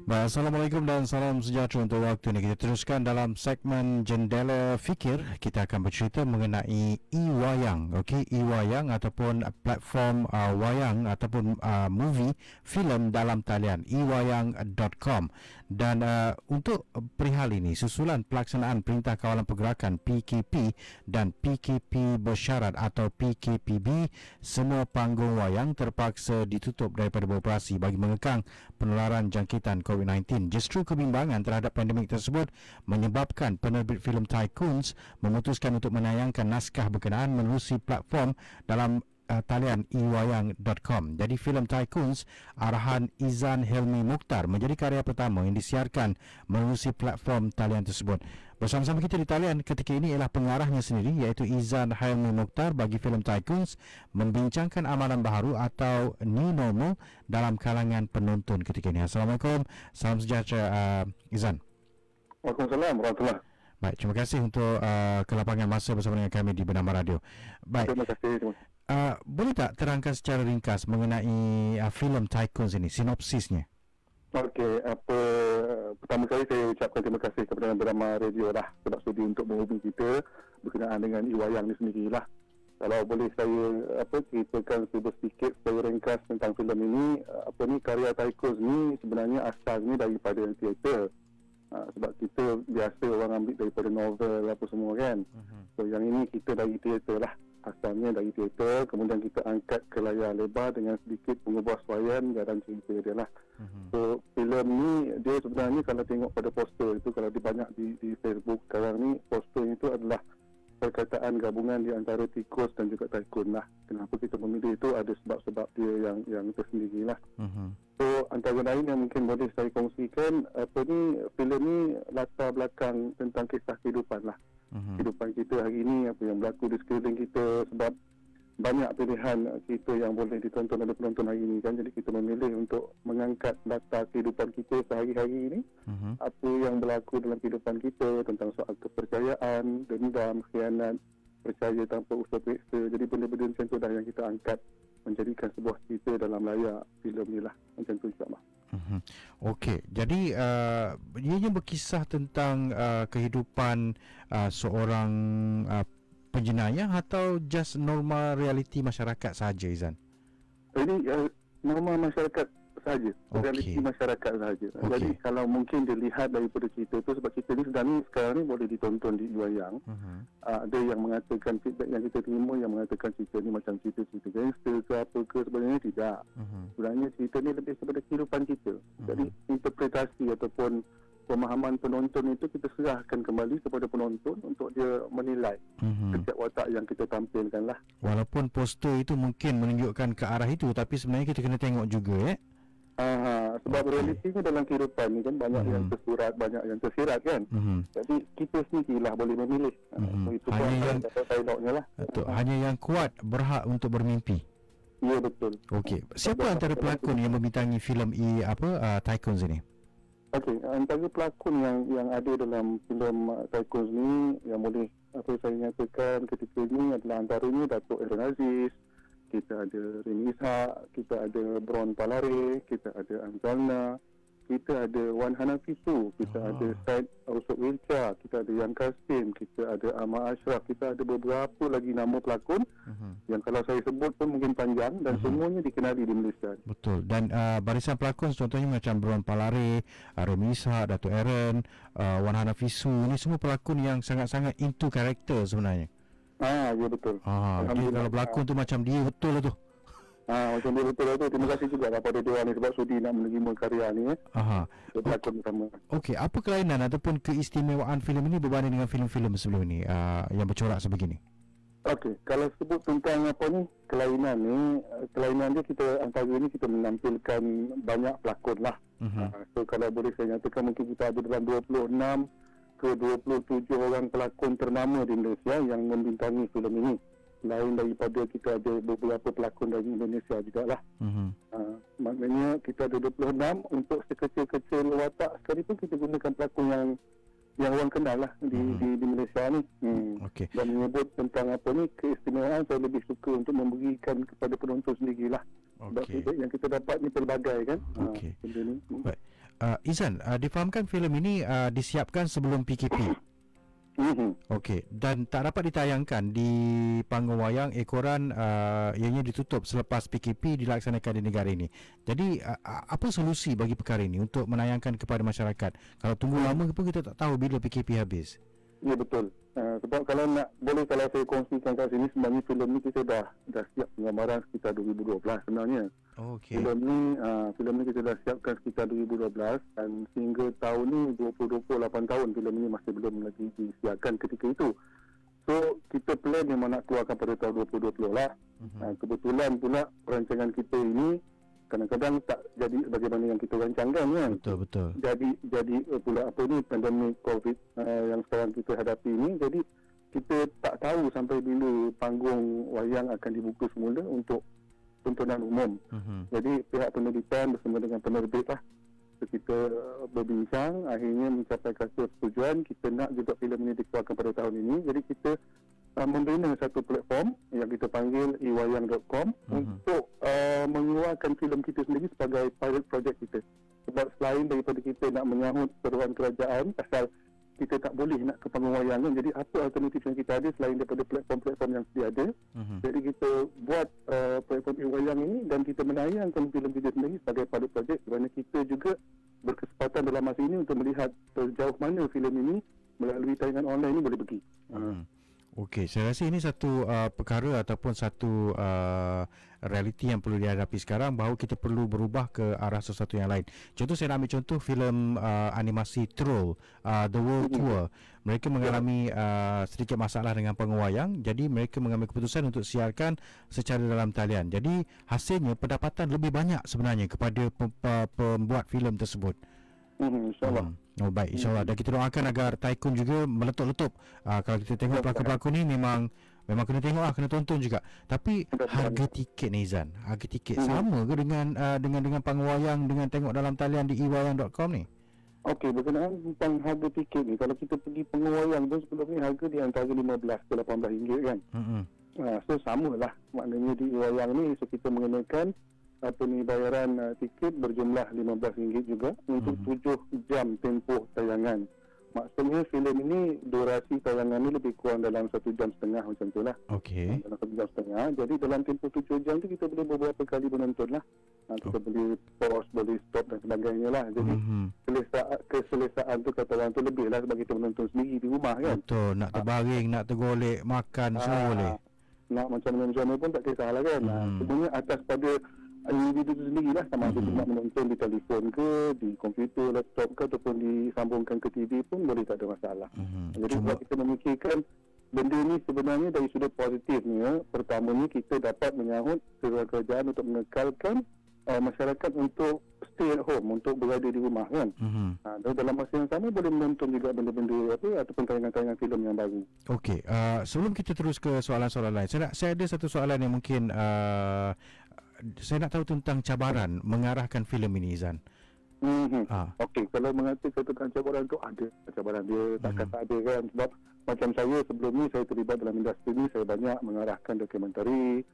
Baik, Assalamualaikum dan salam sejahtera untuk waktu ini. Kita teruskan dalam segmen Jendela Fikir. Kita akan bercerita mengenai e-wayang. Okey, e-wayang ataupun platform wayang ataupun movie, filem dalam talian ewayang.com. Dan untuk perihal ini, susulan pelaksanaan Perintah Kawalan Pergerakan PKP dan PKP bersyarat atau PKPB, semua panggung wayang terpaksa ditutup daripada beroperasi bagi mengekang penularan jangkitan COVID-19. Justru kebimbangan terhadap pandemik tersebut menyebabkan penerbit filem Tycoons memutuskan untuk menayangkan naskah berkenaan menerusi platform dalam talian ewayang.com. Jadi filem Tycoons arahan Izan Helmi Mukhtar menjadi karya pertama yang disiarkan menerusi platform talian tersebut. Bersama-sama kita di talian ketika ini ialah pengarahnya sendiri, iaitu Izan Helmi Mukhtar bagi filem Tycoons, membincangkan amalan baharu atau new normal dalam kalangan penonton ketika ini. Assalamualaikum, salam sejahtera Izan. Waalaikumsalam warahmatullahi. Baik, terima kasih untuk kelapangan masa bersama dengan kami di Bernama Radio. Baik. Terima kasih. Boleh tak terangkan secara ringkas mengenai filem Tycoons ini, sinopsisnya? Okey, pertama kali saya ucapkan terima kasih kepada Bernama Radio lah sebab sudi untuk menghubungi kita berkenaan dengan e-wayang ni sendirilah. Kalau boleh saya ceritakan sedikit secara ringkas tentang filem ini, karya Tycoons ni sebenarnya asalnya daripada teater. Sebab kita biasa orang ambil daripada novel apa semua kan. So yang ini kita dari teater lah. Asalnya dari teater, kemudian kita angkat ke layar lebar dengan sedikit pengubah suaian dan cerita dia lah. So filem ni dia sebenarnya kalau tengok pada poster itu, kalau dia banyak di Facebook sekarang ni, poster itu adalah perkataan gabungan di antara tikus dan juga tycoon lah. Kenapa kita memilih itu ada sebab-sebab dia yang tersendiri lah. So antara lain yang mungkin boleh saya kongsikan, filem ni latar belakang tentang kisah kehidupan lah. Kehidupan kita hari ini, apa yang berlaku di sekeliling kita, sebab banyak pilihan kita yang boleh ditonton oleh penonton hari ini kan. Jadi kita memilih untuk mengangkat latar kehidupan kita sehari-hari ini, apa yang berlaku dalam kehidupan kita tentang soal kepercayaan, dendam, khianat, percaya tanpa usaha periksa. Jadi benda-benda macam tu dah yang kita angkat menjadikan sebuah cerita dalam layar filem ni lah. Macam tu insyaAllah. Okey, jadi ianya berkisah tentang kehidupan seorang penjenayah atau just normal realiti masyarakat sahaja, Izan? Ini normal masyarakat sahaja, realiti masyarakat sahaja. Jadi kalau mungkin dilihat daripada cerita tu, sebab cerita ni sekarang ni boleh ditonton di wayang. Ada yang mengatakan, feedback yang kita terima yang mengatakan cerita ni macam cerita-cerita gangster ke apa ke, sebenarnya tidak. Sebenarnya cerita ni lebih kepada kehidupan kita. Jadi interpretasi ataupun pemahaman penonton itu kita serahkan kembali kepada penonton untuk dia menilai setiap watak yang kita tampilkan lah. Walaupun poster itu mungkin menunjukkan ke arah itu, tapi sebenarnya kita kena tengok juga sebab realitinya dalam kehidupan ni kan banyak yang tersurat, banyak yang tersirat kan. Jadi kita sendirilah boleh memilih. Itu hanya yang dialognya lah. Hanya yang kuat berhak untuk bermimpi. Ya, betul. Okey, siapa antara pelakon yang membintangi filem Tycoons ini? Okey, antara pelakon yang ada dalam filem Tycoons ni yang boleh saya nyatakan ketika ini adalah antaranya Datuk Aaron Aziz, kita ada Rini Ishak, kita ada Bron Palare, kita ada Anzalna, kita ada Wan Hanafisu, kita ada Said Ausuk Wilca, kita ada Yang Kasim, kita ada Ahmad Ashraf, kita ada beberapa lagi nama pelakon yang kalau saya sebut pun mungkin panjang dan semuanya dikenali di Malaysia. Betul. Dan barisan pelakon contohnya macam Bron Palare, Rini Ishak, Datuk Aaron, Wan Hanafisu, ini semua pelakon yang sangat-sangat into karakter sebenarnya. Ya betul. Dia kalau berlakon tu macam dia betul lah tu. Macam dia betul lah tu. Terima kasih juga kepada dia ni sebab sudi nak menerima karya ni. Dia berlakon utama. Okey, apa kelainan ataupun keistimewaan filem ini berbanding dengan filem-filem sebelum ini yang bercorak sebegini? Okey, kalau sebut tentang kelainan ni, kelainan dia kita antara ni kita menampilkan banyak pelakon lah. So kalau boleh saya nyatakan mungkin kita ada dalam 26 ke 27 orang pelakon ternama di Malaysia yang membintangi filem ini. Lain daripada kita ada beberapa pelakon dari Indonesia jugalah. Maknanya kita ada 26 untuk sekecil-kecil watak sekalipun kita gunakan pelakon yang orang kenal lah di Malaysia ni. Dan menyebut tentang keistimewaan, saya lebih suka untuk memberikan kepada penonton sendirilah. Sebab feedback yang kita dapat ni pelbagai kan. Baik. Izan, difahamkan filem ini disiapkan sebelum PKP. Okey, dan tak dapat ditayangkan di panggung wayang ekoran ianya ditutup selepas PKP dilaksanakan di negara ini. Jadi apa solusi bagi perkara ini untuk menayangkan kepada masyarakat? Kalau tunggu lama pun kita tak tahu bila PKP habis. Ya, betul. Sebab kalau kalau saya kongsikan kat sini, sebenarnya filem ni kita dah siap penggambaran sekitar 2012 sebenarnya. Okey. Filem ni kita dah siapkan sekitar 2012 dan sehingga tahun ni 2028 tahun filem ni masih belum lagi disiapkan ketika itu. So kita plan memang nak keluarkan pada tahun 2020 lah. Kebetulan pula perancangan kita ini kadang-kadang tak jadi bagaimana yang kita rancangkan kan. Betul. Jadi pula apa ni, pandemik COVID yang sekarang kita hadapi ini, jadi kita tak tahu sampai bila panggung wayang akan dibuka semula untuk tontonan umum. Jadi pihak penerbitan bersama dengan penerbit lah, kita berbincang, akhirnya mencapai kata persetujuan kita nak juga filem ini dikeluarkan pada tahun ini. Jadi kita membina satu platform yang kita panggil iwayang.com untuk mengeluarkan filem kita sendiri sebagai pilot project kita. Sebab selain daripada kita nak menyahut seruan kerajaan pasal kita tak boleh nak ke panggung wayang kan, jadi apa alternatif yang kita ada selain daripada platform-platform yang sedia ada. Jadi kita buat platform iwayang ini dan kita menayangkan filem kita sendiri sebagai pilot project, kerana kita juga berkesempatan dalam masa ini untuk melihat sejauh mana filem ini melalui tayangan online ini boleh pergi. Okey, saya rasa ini satu perkara ataupun satu realiti yang perlu dihadapi sekarang, bahawa kita perlu berubah ke arah sesuatu yang lain. Contoh, saya nak ambil contoh filem animasi Troll, The World Tour. Mereka mengalami sedikit masalah dengan panggung wayang, jadi mereka mengambil keputusan untuk siarkan secara dalam talian. Jadi hasilnya pendapatan lebih banyak sebenarnya kepada pembuat filem tersebut. InsyaAllah. Oh baik, insyaAllah. Dan kita doakan agar Tycoon juga meletup-letup. Kalau kita tengok pelakon-pelakon ni memang kena tengok lah, kena tonton juga. Tapi harga tiket ni Izan, harga tiket sama ke dengan panggung wayang dengan tengok dalam talian di iwayang.com ni? Okey, berkenaan tentang harga tiket ni, kalau kita pergi panggung wayang tu sebelum ni harga di antara RM15 ke RM18 kan. So samalah, maknanya di wayang ni so kita mengenakan bayaran tiket berjumlah RM15 juga untuk 7 jam tempoh tayangan. Maksudnya filem ini durasi tayangan ni lebih kurang dalam 1 jam setengah macam tu lah. Okey. Dalam 1 jam setengah. Jadi dalam tempoh 7 jam tu kita boleh beberapa kali menonton lah. Kita boleh pause, boleh stop dan sebagainya lah. Jadi keselesaan tu kata orang tu lebih lah sebab kita menonton sendiri di rumah kan. Betul, nak terbaring, nak tergolek, makan semua boleh. Nak macam mana pun tak kisahlah kan. Sebenarnya atas pada individu itu sendirilah, sama ada nak menonton di telefon ke, di komputer, laptop ke, ataupun disambungkan ke TV pun boleh, tak ada masalah. Jadi sebab kita memikirkan benda ni sebenarnya dari sudut positifnya, pertamanya kita dapat menyahut seruan kerajaan untuk mengekalkan masyarakat untuk stay at home, untuk berada di rumah kan. Dan dalam masa yang sama boleh menonton juga benda-benda ataupun tayangan-tayangan filem yang baru. Okey, sebelum kita terus ke soalan-soalan lain, saya ada satu soalan yang mungkin saya nak tahu tentang cabaran mengarahkan filem ini, Izan. Okey, kalau mengatakan tentang cabaran tu, ada cabaran dia, takkan tak ada kan. Sebab macam saya sebelum ni, saya terlibat dalam industri ni, saya banyak mengarahkan dokumentari,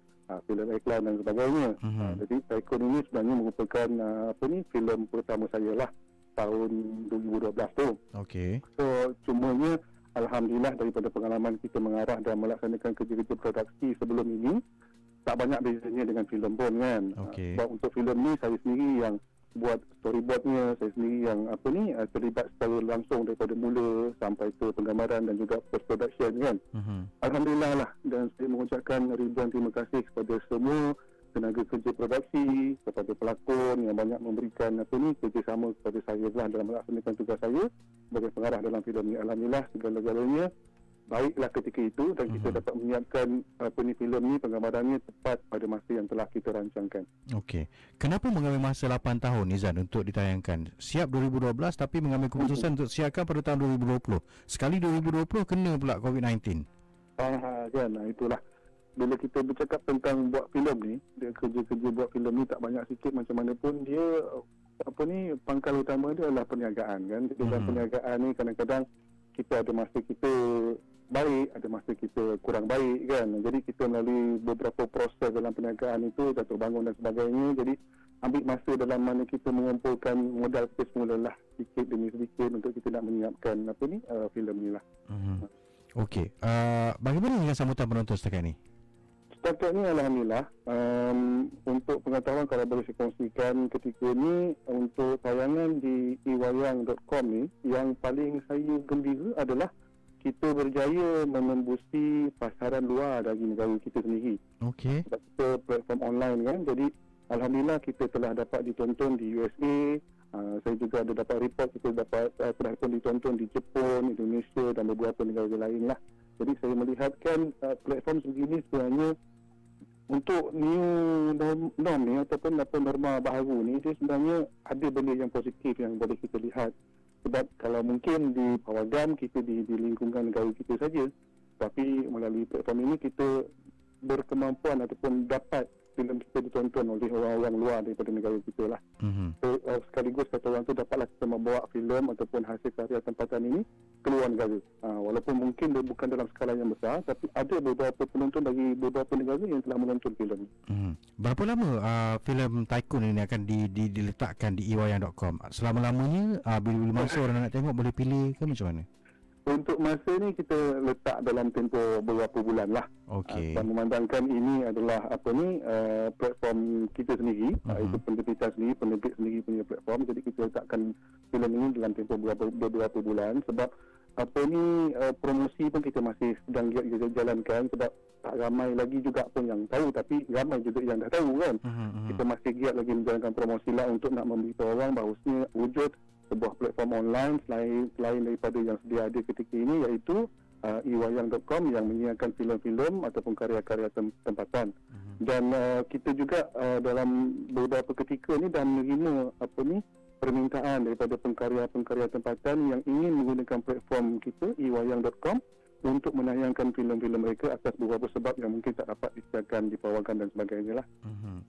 filem iklan dan sebagainya. Jadi Tycoon ini sebenarnya merupakan filem pertama saya lah tahun 2012 tu. Okey. So cumanya alhamdulillah daripada pengalaman kita mengarah dan melaksanakan kerja-kerja produksi sebelum ini, tak banyak bezanya dengan filem pun kan. Sebab untuk filem ni saya sendiri yang buat storyboardnya, saya sendiri yang terlibat secara langsung daripada mula sampai ke penggambaran dan juga post production kan. Alhamdulillah lah, dan saya mengucapkan ribuan terima kasih kepada semua tenaga kerja produksi, kepada pelakon yang banyak memberikan kerjasama kepada saya lah dalam melaksanakan tugas saya sebagai pengarah dalam filem ni. Alhamdulillah segala-galanya baiklah ketika itu, dan kita dapat menyiapkan filem ni, penggambarannya tepat pada masa yang telah kita rancangkan. Okey. Kenapa mengambil masa 8 tahun Izan untuk ditayangkan? Siap 2012 tapi mengambil keputusan untuk siarkan pada tahun 2020. Sekali 2020 kena pula COVID-19. Kan, itulah. Bila kita bercakap tentang buat filem ni, dia kerja-kerja buat filem ni tak banyak sikit macam mana pun, dia pangkal utama dia adalah perniagaan kan. Jadi dalam perniagaan ni kadang-kadang kita ada masa kita baik, ada masa kita kurang baik kan. Jadi kita melalui beberapa proses dalam perniagaan itu, jatuh bangun dan sebagainya. Jadi ambil masa dalam mana kita mengumpulkan modal kita semula lah, sedikit demi sedikit untuk kita nak menyiapkan filem ni lah. Okey, bagaimana dengan sambutan penonton setakat ni? Setakat ni Alhamdulillah, untuk pengetahuan kalau boleh saya kongsikan ketika ni, untuk tayangan di iwayang.com ni, yang paling saya gembira adalah kita berjaya menembusi pasaran luar dari negara kita sendiri. Okey. Sebab kita platform online kan, jadi Alhamdulillah kita telah dapat ditonton di USA. Saya juga ada dapat report kita telah pun ditonton di Jepun, Indonesia dan beberapa negara lain lah. Jadi saya melihatkan platform sebegini sebenarnya untuk new norm ni ataupun norma baharu ni, dia sebenarnya ada benda yang positif yang boleh kita lihat. Sebab kalau mungkin di pawagam kita di lingkungan negara kita saja, tapi melalui platform ini kita berkemampuan ataupun dapat filem kita ditonton oleh orang-orang luar daripada negara kita lah. So, sekaligus kata orang tu, dapatlah kita membawa filem ataupun hasil karya tempatan ini keluar negara. Walaupun mungkin dia bukan dalam skala yang besar, tapi ada beberapa penonton dari beberapa negara yang telah menonton filem. Berapa lama filem Tycoon ini akan diletakkan di iwayang.com? Selama-lamanya, bila masa orang nak tengok boleh pilih ke macam mana? Untuk masa ni kita letak dalam tempoh beberapa bulan lah. Okey. Dan memandangkan ini adalah platform kita sendiri, itu penerbitan sendiri, penerbit sendiri punya platform. Jadi kita letakkan filem ini dalam tempoh beberapa bulan. Sebab promosi pun kita masih sedang jalankan, sebab tak ramai lagi juga pun yang tahu, tapi ramai juga yang dah tahu kan. Kita masih giat lagi menjalankan promosi lah untuk nak memberitahu orang bahawasanya wujud sebuah platform online selain daripada yang sedia ada ketika ini, iaitu iwayang.com yang menyiarkan filem-filem ataupun karya-karya tempatan. Dan kita juga dalam beberapa ketika ni dah menerima permintaan daripada pengkarya-pengkarya tempatan yang ingin menggunakan platform kita iwayang.com untuk menayangkan filem-filem mereka atas beberapa sebab yang mungkin tak dapat disiarkan di pawagam dan sebagainya lah.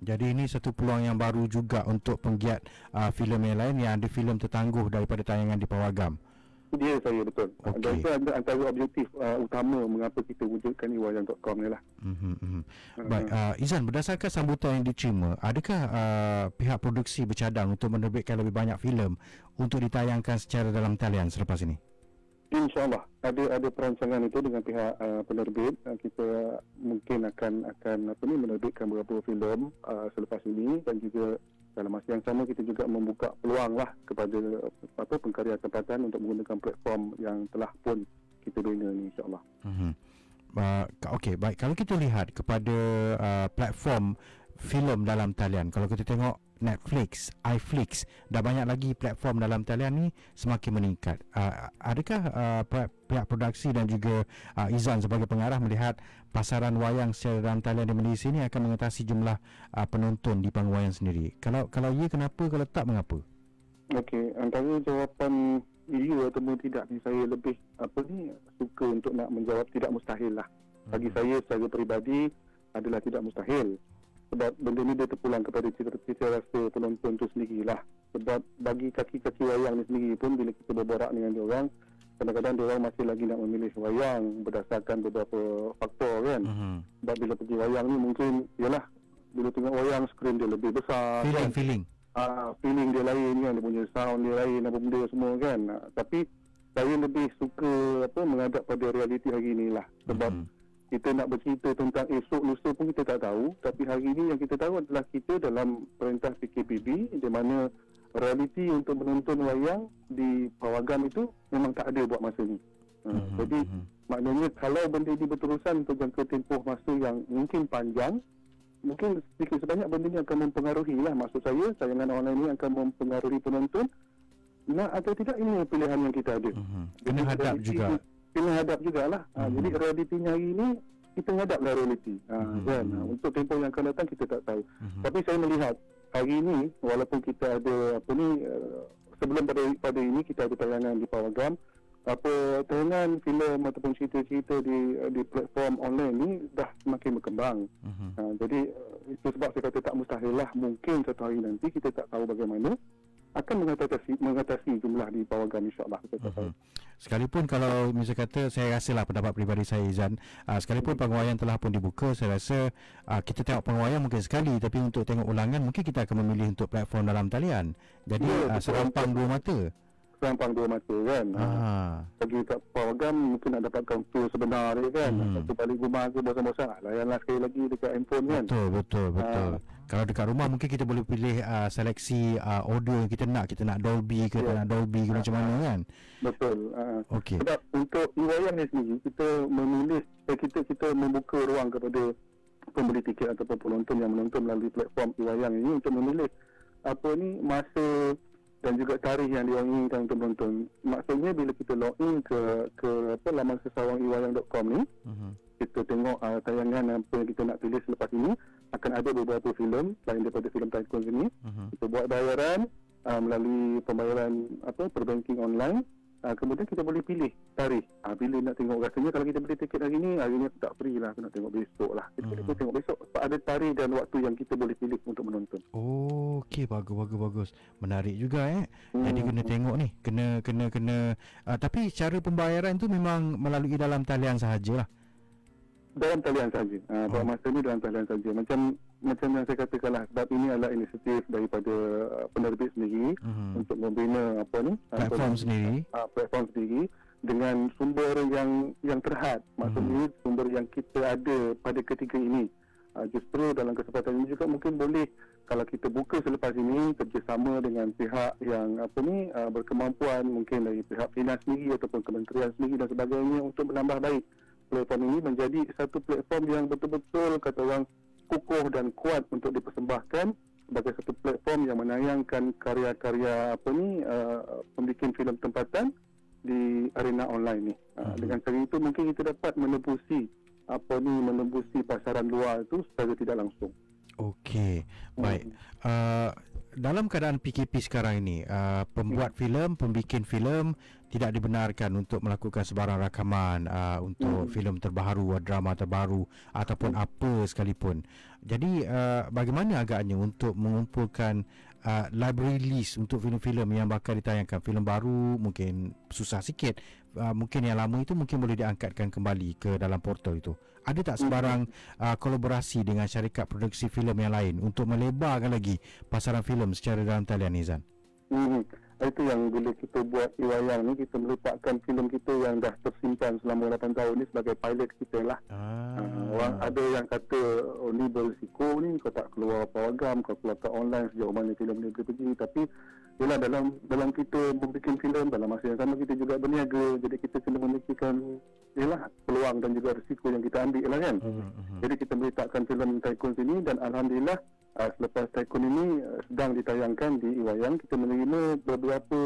Jadi ini satu peluang yang baru juga untuk penggiat filem yang lain yang ada filem tertangguh daripada tayangan di pawagam. Dia saya betul. Okay. Dan itu antara objektif utama mengapa kita wujudkan iwayang.com ni lah. Baik, Izan, berdasarkan sambutan yang diterima, adakah pihak produksi bercadang untuk menerbitkan lebih banyak filem untuk ditayangkan secara dalam talian selepas ini? InsyaAllah ada perancangan itu dengan pihak penerbit. Kita mungkin akan menerbitkan beberapa filem selepas ini, dan juga dalam masa yang sama kita juga membuka peluang lah kepada pengkarya tempatan untuk menggunakan platform yang telah pun kita bina ni, insyaAllah. Okey, baik. Kalau kita lihat kepada platform filem dalam talian, kalau kita tengok Netflix, iFlix, dah banyak lagi platform dalam talian ni semakin meningkat. Adakah pihak produksi dan juga Izan sebagai pengarah melihat pasaran wayang secara dalam talian di Malaysia ni akan mengatasi jumlah penonton di panggung wayang sendiri? Kalau ya, kenapa? Kalau tak, mengapa? Okey, antara jawapan ya ataupun tidak ni, saya lebih suka untuk nak menjawab tidak mustahil lah. Bagi saya secara peribadi adalah tidak mustahil. Sebab benda ni dia terpulang kepada cita rasa penonton tu sendirilah. Sebab bagi kaki-kaki wayang ni sendiri pun, bila kita berborak dengan diorang, kadang-kadang diorang masih lagi nak memilih wayang berdasarkan beberapa faktor kan. Sebab bila pergi wayang ni mungkin, yalah, bila tengok wayang skrin dia lebih besar, feeling feeling dia lain kan, dia punya sound dia lain, apa benda semua kan. Tapi saya lebih suka menghadap pada realiti hari ni lah. Sebab kita nak bercerita tentang esok lusa pun kita tak tahu, tapi hari ini yang kita tahu adalah kita dalam perintah PKPB, di mana realiti untuk menonton wayang di pawagam itu memang tak ada buat masa ni. Jadi maknanya kalau benda ini berterusan untuk jangka tempoh masa yang mungkin panjang, mungkin sedikit sebanyak benda ini akan mempengaruhi lah. Maksud saya, tayangan online ini akan mempengaruhi penonton. Nak atau tidak, ini pilihan yang kita ada. Kena hadap juga. Kena hadap jugalah. Jadi realitinya hari ini kita menghadaplah realiti. Kan? Untuk tempoh yang akan datang kita tak tahu. Tapi saya melihat hari ini, walaupun kita ada sebelum pada ini kita ada tayangan di pawagam, tayangan filem ataupun cerita-cerita di platform online ni dah semakin berkembang. Jadi itu sebab saya kata tak mustahil lah. Mungkin satu hari nanti kita tak tahu bagaimana, akan mengatasi jumlah di pawagam, insyaAllah. Sekalipun kalau misal kata, saya rasalah pendapat peribadi saya, Izan, sekalipun pengawaian telah pun dibuka, saya rasa kita tengok pengawaian mungkin sekali, tapi untuk tengok ulangan mungkin kita akan memilih untuk platform dalam talian. Jadi serampang dua mata. Serampang dua mata kan. Bagi kat pawagam mungkin nak dapatkan tool sebenar dia kan. Satu balik rumah ke bosan-bosan, layanlah sekali lagi dekat handphone kan. Betul. Kalau dekat rumah mungkin kita boleh pilih seleksi audio yang kita nak Dolby ke tak nak Dolby ke macam mana kan. Betul. Okey. Sebab untuk e-wayang ni sendiri kita memilih kita membuka ruang kepada pembeli tiket ataupun penonton yang menonton melalui platform e-wayang ini untuk memilih masa dan juga tarikh yang diinginkan untuk menonton. Maksudnya bila kita login ke laman sesawang-iwayang.com ni, kita tengok tayangan apa yang kita nak pilih selepas ini, akan ada beberapa filem selain daripada filem Tycoon ini. Kita buat bayaran melalui pembayaran perbanking online. Kemudian kita boleh pilih tarikh. Bila nak tengok, rasanya kalau kita beli tiket hari ni aku tak free lah, aku nak tengok besok lah. Kita boleh tengok besok. Sebab ada tarikh dan waktu yang kita boleh pilih untuk menonton. Okey, bagus. Menarik juga Jadi kena tengok ni. Kena tapi cara pembayaran tu memang melalui dalam talian sahajalah. Dalam talian saja. Buat masa ni dalam talian saja. Macam yang saya katakanlah, sebab ini adalah inisiatif daripada penerbit sendiri untuk membina platform sendiri. Platform sendiri dengan sumber yang terhad. Maksudnya sumber yang kita ada pada ketika ini. Justru dalam kesempatan ini juga mungkin boleh, kalau kita buka selepas ini kerjasama dengan pihak yang berkemampuan, mungkin dari pihak Finas sendiri ataupun kementerian sendiri dan sebagainya, untuk menambah baik platform ini menjadi satu platform yang betul-betul kata orang kukuh dan kuat untuk dipersembahkan sebagai satu platform yang menayangkan karya-karya pembikin filem tempatan di arena online ni. Dengan cara itu mungkin kita dapat menembusi pasaran luar itu secara tidak langsung. Okey, baik. Dalam keadaan PKP sekarang ini, pembuat filem, pembikin filem tidak dibenarkan untuk melakukan sebarang rakaman untuk filem terbaru, drama terbaru ataupun apa sekalipun. Jadi bagaimana agaknya untuk mengumpulkan library list untuk filem-filem yang bakal ditayangkan? Filem baru mungkin susah sikit, mungkin yang lama itu mungkin boleh diangkatkan kembali ke dalam portal itu. Ada tak sebarang kolaborasi dengan syarikat produksi filem yang lain untuk melebarkan lagi pasaran filem secara dalam talian, Izan? Itu yang bila kita buat e-wayang ni, kita meletakkan filem kita yang dah tersimpan selama 8 tahun ni sebagai pilot kita lah. Orang ada yang kata ni berisiko ni, kau tak keluar pawagam, kau keluar kat online, sejauh mana filem ni boleh pergi. Tapi yelah, dalam kita membuat filem, dalam masa yang sama kita juga berniaga. Jadi kita kena memikirkan peluang dan juga risiko yang kita ambil lah kan. Jadi kita meletakkan filem Tycoon sini, dan alhamdulillah selepas Tycoon ini sedang ditayangkan di e-wayang, kita menerima beberapa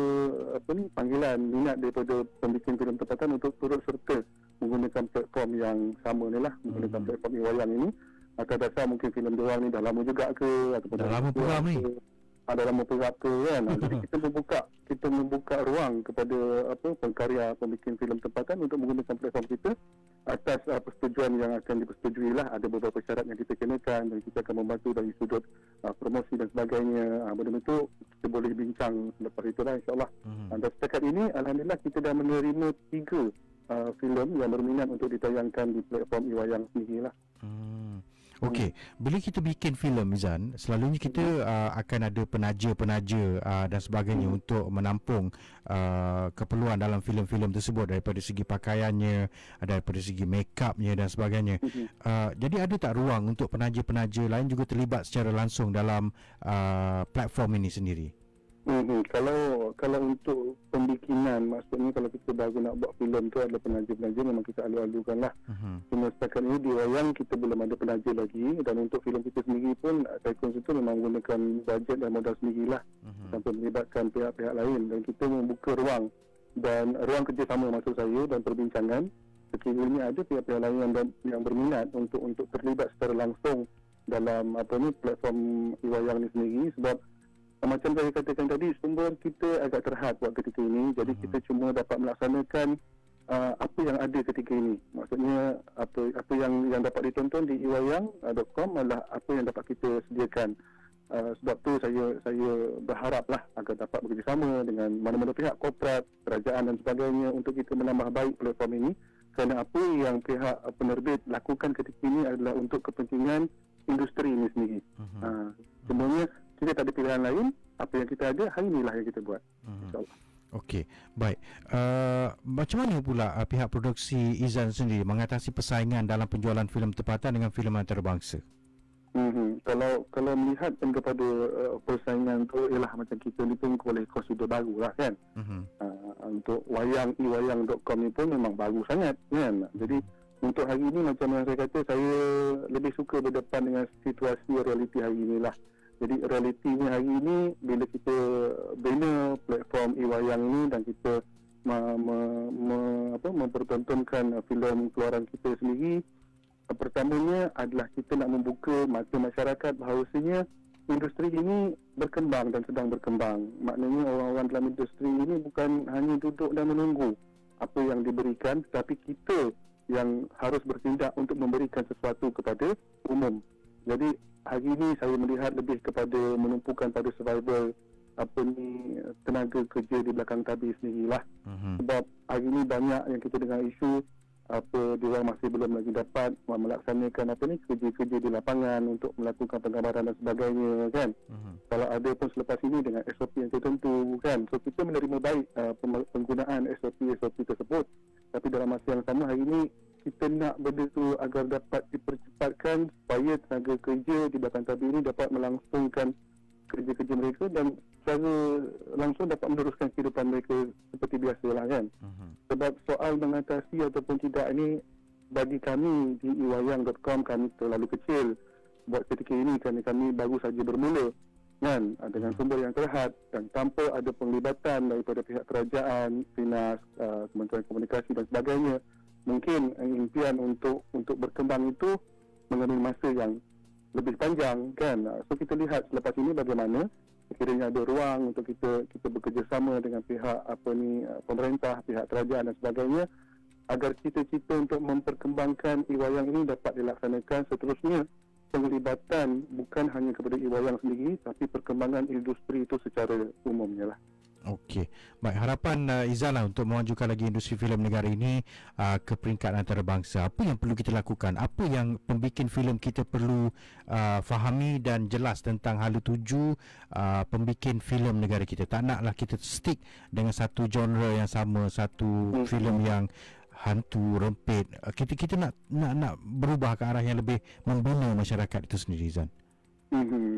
panggilan minat daripada pembikin filem tempatan untuk turut serta menggunakan platform yang sama ni lah, menggunakan platform e-wayang ini. Atas dasar mungkin filem diorang ni dah lama juga ke, ataupun dah lama peram ni, dalam memperak ke kan. Jadi kita membuka ruang kepada pengkarya pembikin filem tempatan untuk menggunakan platform kita atas persetujuan yang akan dipersetujui lah. Ada beberapa syarat yang kita kenakan dan kita akan membantu dari sudut promosi dan sebagainya. Benda itu kita boleh bincang selepas itulah, insyaAllah. Dan setakat ini alhamdulillah kita dah menerima 3 filem yang berminat untuk ditayangkan di platform e-wayang sendiri lah. Okey, bila kita bikin filem, Izan, selalunya kita akan ada penaja-penaja dan sebagainya untuk menampung keperluan dalam filem-filem tersebut, daripada segi pakaiannya, daripada segi make upnya dan sebagainya. Jadi ada tak ruang untuk penaja-penaja lain juga terlibat secara langsung dalam platform ini sendiri? Kalau untuk pembikinan, maksudnya kalau kita baru nak buat filem tu adalah penaja-penaja, memang kita alu-alukan lah. Cuma setakat ini di wayang kita belum ada penaja lagi, dan untuk filem kita sendiri pun Tycoon itu memang menggunakan bajet dan modal sendirilah tanpa melibatkan pihak-pihak lain, dan kita membuka ruang kerjasama maksud saya dan perbincangan sekiranya ada pihak-pihak lain yang berminat untuk terlibat secara langsung dalam platform e-wayang ni sendiri. Sebab macam saya katakan tadi, sumber kita agak terhad buat ketika ini. Jadi kita cuma dapat melaksanakan apa yang ada ketika ini. Maksudnya apa yang dapat ditonton di iwayang.com adalah apa yang dapat kita sediakan. Sebab tu saya berharaplah agar dapat bekerjasama dengan mana-mana pihak, korporat, kerajaan dan sebagainya untuk kita menambah baik platform ini, kerana apa yang pihak penerbit lakukan ketika ini adalah untuk kepentingan industri ini sendiri. Semuanya kita tak ada pilihan lain. Apa yang kita ada hari inilah yang kita buat. InsyaAllah. Okey, baik. Macam mana pula pihak produksi Izan sendiri mengatasi persaingan dalam penjualan filem tempatan dengan filem antarabangsa? Kalau melihat kepada persaingan tu ialah macam kita ni pun oleh konsumer baru lah kan. Untuk iwayang.com ni pun memang baru sangat kan. Jadi untuk hari ini macam yang saya kata, saya lebih suka berdepan dengan situasi realiti hari inilah. Jadi realitinya hari ini bila kita bina platform iwayang ni dan kita mempertontonkan filem keluaran kita sendiri, pertamanya adalah kita nak membuka mata masyarakat bahawasanya industri ini berkembang dan sedang berkembang. Maknanya orang-orang dalam industri ini bukan hanya duduk dan menunggu apa yang diberikan, tetapi kita yang harus bertindak untuk memberikan sesuatu kepada umum. Jadi hari ini saya melihat lebih kepada menumpukan pada survival tenaga kerja di belakang tabir sendirilah. Sebab hari ini banyak yang kita dengar isu diorang masih belum lagi dapat melaksanakan kerja-kerja di lapangan untuk melakukan penggambaran dan sebagainya kan. Kalau ada pun selepas ini dengan SOP yang tertentu kan. So kita menerima baik penggunaan SOP tersebut, tapi dalam masa yang sama hari ini kita nak benda tu agar dapat dipercepatkan supaya tenaga kerja di belakang tabir ini dapat melangsungkan kerja-kerja mereka dan secara langsung dapat meneruskan kehidupan mereka seperti biasalah kan. Sebab soal mengatasi ataupun tidak ini bagi kami di iwayang.com, kami terlalu kecil buat ketika ini kerana kami baru saja bermula kan, dengan sumber yang terhad dan tanpa ada penglibatan daripada pihak kerajaan, Finas, Kementerian Komunikasi dan sebagainya. Mungkin impian untuk berkembang itu mengambil masa yang lebih panjang kan. So kita lihat selepas ini bagaimana sekiranya ada ruang untuk kita bekerjasama dengan pihak pemerintah, pihak kerajaan dan sebagainya, agar cita-cita untuk memperkembangkan iwayang ini dapat dilaksanakan seterusnya. Penglibatan bukan hanya kepada iwayang sendiri, tapi perkembangan industri itu secara umumnya lah. Okey. Baik, harapan Izan lah untuk memajukan lagi industri filem negara ini ke peringkat antarabangsa. Apa yang perlu kita lakukan? Apa yang pembikin filem kita perlu fahami dan jelas tentang hala tuju pembikin filem negara kita? Tak naklah kita stick dengan satu genre yang sama, satu filem yang hantu, rempit. Kita nak berubah ke arah yang lebih membina masyarakat itu sendiri, Izan.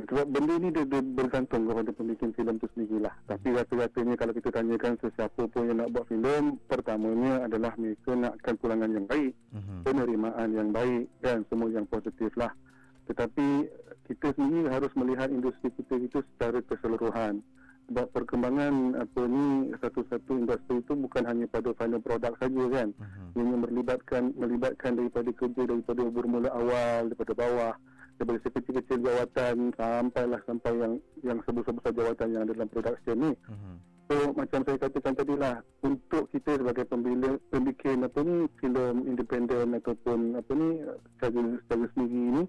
Sebab benda ni dia bergantung kepada pembikin filem tu sendirilah. Tapi rata-ratanya kalau kita tanyakan sesiapa pun yang nak buat filem, pertamanya adalah mereka nakkan pulangan yang baik, penerimaan yang baik dan semua yang positif lah. Tetapi kita sendiri harus melihat industri kita itu secara keseluruhan. Sebab perkembangan satu-satu industri itu bukan hanya pada final product saja kan. Ini melibatkan daripada kerja daripada bermula awal, daripada bawah, daripada sekecil-kecil jawatan sampai yang sebesar-besar jawatan yang ada dalam production ni. So macam saya katakan tadilah, untuk kita sebagai pembikin filem independen ataupun secara sendiri ini,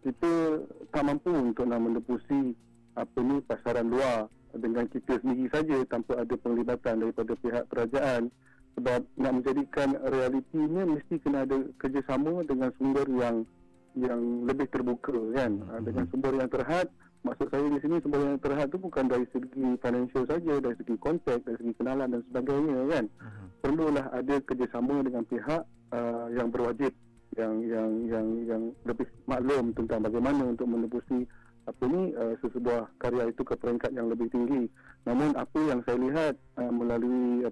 kita tak mampu untuk nak menepusi pasaran luar dengan kita sendiri saja tanpa ada penglibatan daripada pihak kerajaan. Sebab nak menjadikan realitinya mesti kena ada kerjasama dengan sumber yang lebih terbuka kan. Dengan sumber yang terhad, maksud saya di sini sumber yang terhad tu bukan dari segi financial saja, dari segi kontak, dari segi kenalan dan sebagainya kan. Perlulah ada kerjasama dengan pihak yang berwajib, yang lebih maklum tentang bagaimana untuk menebusi sesebuah karya itu ke peringkat yang lebih tinggi. Namun apa yang saya lihat melalui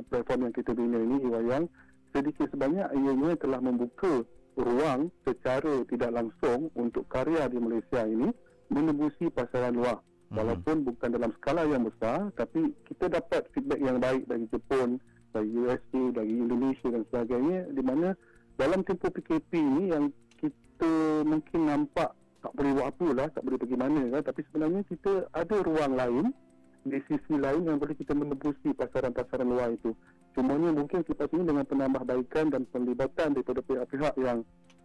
platform yang kita bina ini, iwayang, sedikit sebanyak ianya telah membuka ruang secara tidak langsung untuk karya di Malaysia ini menembusi pasaran luar. Walaupun bukan dalam skala yang besar, tapi kita dapat feedback yang baik dari Jepun, dari USA, dari Indonesia dan sebagainya, di mana dalam tempoh PKP ini yang kita mungkin nampak tak boleh buat apa lah, tak boleh pergi mana kan, tapi sebenarnya kita ada ruang lain di sisi lain yang boleh kita menembusi pasaran-pasaran luar itu. Cumanya mungkin selepas ini dengan penambahbaikan dan penlibatan daripada pihak-pihak yang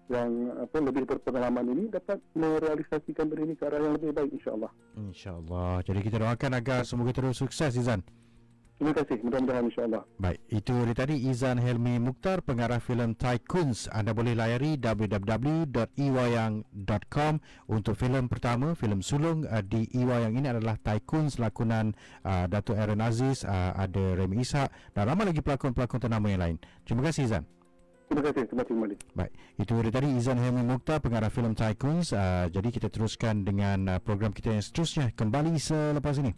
yang lebih berpengalaman ini dapat merealisasikan benda ini ke arah yang lebih baik, insya-Allah. InsyaAllah. Jadi kita doakan agar semoga terus sukses, Izan. Terima kasih, mudah-mudahan insya-Allah. Baik, itu dia tadi Izan Helmi Mukhtar, pengarah filem Tycoons. Anda boleh layari www.iwayang.com untuk filem pertama, filem sulung di Iwayang ini adalah Tycoons, lakonan Dato' Aaron Aziz, ada Remy Ishak dan ramai lagi pelakon-pelakon ternama yang lain. Terima kasih, Izan. Terima kasih kembali. Baik, itu dia tadi Izan Helmi Mukhtar, pengarah filem Tycoons. Jadi kita teruskan dengan program kita yang seterusnya kembali selepas ini.